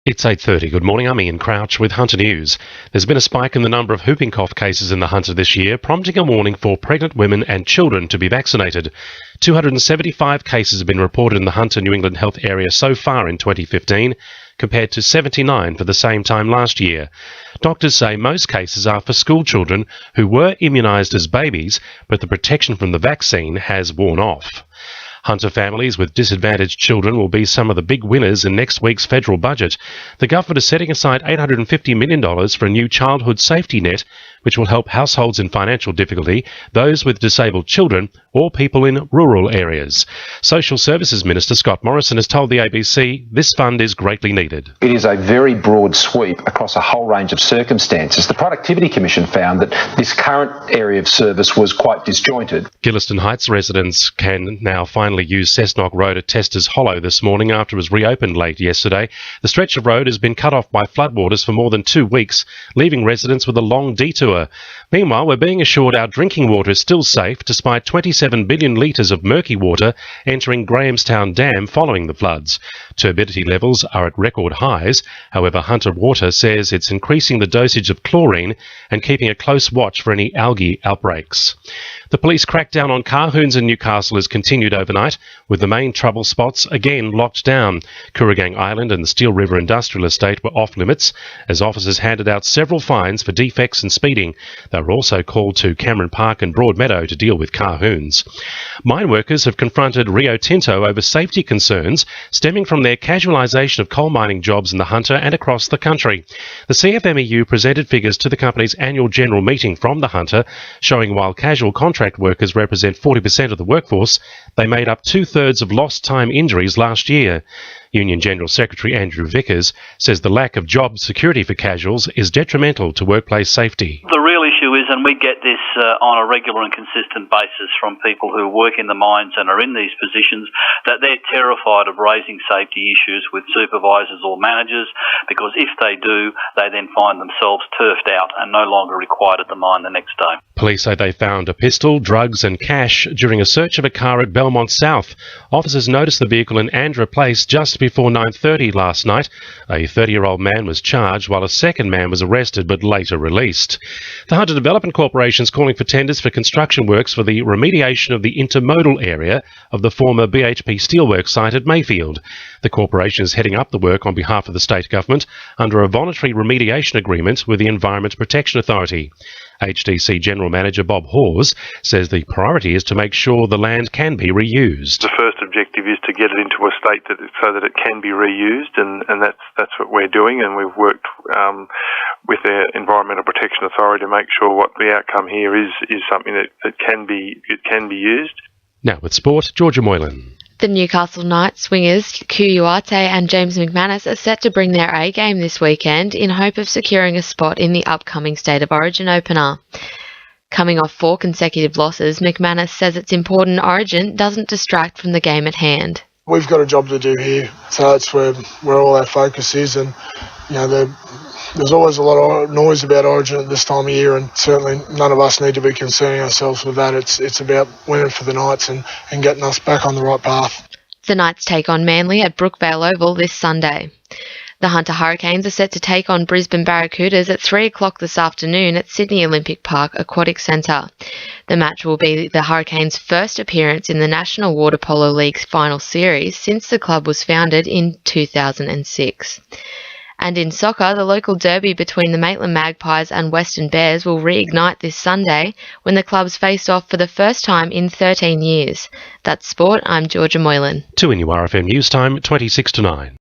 It's 8:30. Good morning, I'm Ian Crouch with Hunter News. There's been a spike in the number of whooping cough cases in the Hunter this year, prompting a warning for pregnant women and children to be vaccinated. 275 cases have been reported in the Hunter New England health area so far in 2015, compared to 79 for the same time last year. Doctors say most cases are for school children who were immunised as babies, but the protection from the vaccine has worn off. Hunter families with disadvantaged children will be some of the big winners in next week's federal budget. The government is setting aside $850 million for a new childhood safety net, which will help households in financial difficulty, those with disabled children, or people in rural areas. Social Services Minister Scott Morrison has told the ABC this fund is greatly needed. It is a very broad sweep across a whole range of circumstances. The Productivity Commission found that this current area of service was quite disjointed. Gillieston Heights residents can now finally use Cessnock Road at Testers Hollow this morning after it was reopened late yesterday. The stretch of road has been cut off by floodwaters for more than 2 weeks, leaving residents with a long detour. Meanwhile, we're being assured our drinking water is still safe despite 27 billion litres of murky water entering Grahamstown Dam following the floods. Turbidity levels are at record highs. However, Hunter Water says it's increasing the dosage of chlorine and keeping a close watch for any algae outbreaks. The police crackdown on car hoons in Newcastle has continued overnight, with the main trouble spots again locked down. Kooragang Island and the Steel River Industrial Estate were off limits, as officers handed out several fines for defects and speeding. They were also called to Cameron Park and Broadmeadow to deal with car hoons. Mine workers have confronted Rio Tinto over safety concerns stemming from their casualisation of coal mining jobs in the Hunter and across the country. The CFMEU presented figures to the company's annual general meeting from the Hunter, showing while casual contract workers represent 40% of the workforce, they made up 2/3 of lost time injuries last year. Union General Secretary Andrew Vickers says the lack of job security for casuals is detrimental to workplace safety. The real issue is, and we get this on a regular and consistent basis from people who work in the mines and are in these positions, that they're terrified of raising safety issues with supervisors or managers, because if they do, they then find themselves turfed out and no longer required at the mine the next day. Police say they found a pistol, drugs and cash during a search of a car at Belmont South. Officers noticed the vehicle in Andra Place just before 9:30 last night. A 30-year-old man was charged while a second man was arrested but later released. The Hunter Development Corporation is calling for tenders for construction works for the remediation of the intermodal area of the former BHP Steelworks site at Mayfield. The corporation is heading up the work on behalf of the state government under a voluntary remediation agreement with the Environment Protection Authority. HDC General Manager Bob Hawes says the priority is to make sure the land can be reused. The first objective is to get it into a state so that it can be reused, and that's what we're doing, and we've worked with the Environmental Protection Authority to make sure what the outcome here is something that can be used. Now with sport, Georgia Moylan. The Newcastle Knights swingers Kuyuate and James McManus are set to bring their A game this weekend in hope of securing a spot in the upcoming State of Origin opener. Coming off 4 consecutive losses, McManus says it's important Origin doesn't distract from the game at hand. We've got a job to do here, so that's where all our focus is, and there's always a lot of noise about Origin at this time of year, and certainly none of us need to be concerning ourselves with that. It's about winning for the Knights and getting us back on the right path. The Knights take on Manly at Brookvale Oval this Sunday. The Hunter Hurricanes are set to take on Brisbane Barracudas at 3 o'clock this afternoon at Sydney Olympic Park Aquatic Centre. The match will be the Hurricanes' first appearance in the National Water Polo League's final series since the club was founded in 2006. And in soccer, the local derby between the Maitland Magpies and Western Bears will reignite this Sunday when the clubs face off for the first time in 13 years. That's sport. I'm Georgia Moylan. 2 in your RFM News Time, 26 to 9.